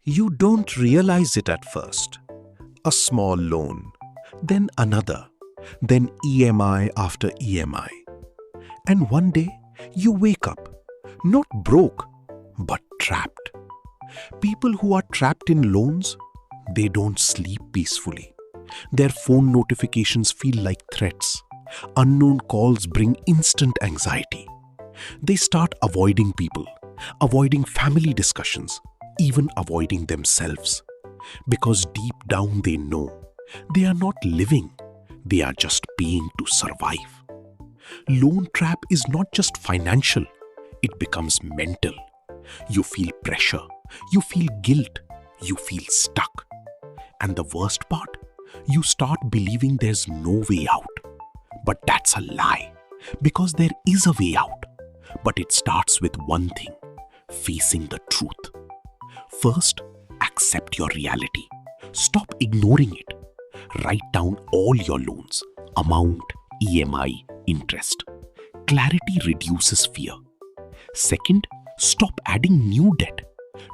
You don't realize it at first. A small loan, then another, then EMI after EMI. And one day, you wake up, not broke, but trapped. People who are trapped in loans, they don't sleep peacefully. Their phone notifications feel like threats. Unknown calls bring instant anxiety. They start avoiding people, avoiding family discussions, even avoiding themselves. Because deep down they know they are not living, they are just paying to survive. Loan trap is not just financial, it becomes mental. You feel pressure, you feel guilt, you feel stuck. And the worst part, you start believing there's no way out. But that's a lie, because there is a way out. But it starts with one thing: facing the truth. First, accept your reality. Stop ignoring it. Write down all your loans, amount, EMI, interest. Clarity reduces fear. Second, stop adding new debt.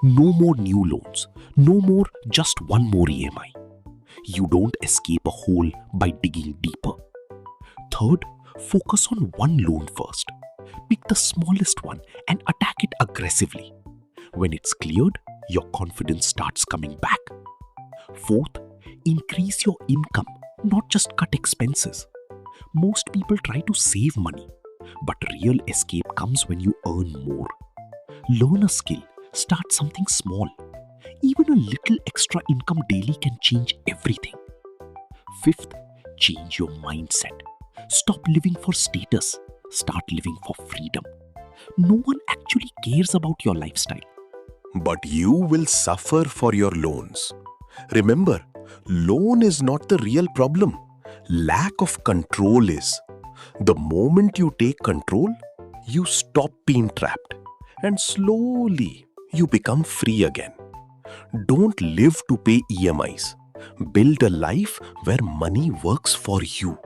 No more new loans. No more just one more EMI. You don't escape a hole by digging deeper. Third, focus on one loan first. Pick the smallest one and attack it aggressively. When it's cleared, your confidence starts coming back. Fourth, increase your income, not just cut expenses. Most people try to save money, but real escape comes when you earn more. Learn a skill, start something small. Even a little extra income daily can change everything. Fifth, change your mindset. Stop living for status, start living for freedom. No one actually cares about your lifestyle. But you will suffer for your loans. Remember, loan is not the real problem. Lack of control is. The moment you take control, you stop being trapped. And slowly, you become free again. Don't live to pay EMIs. Build a life where money works for you.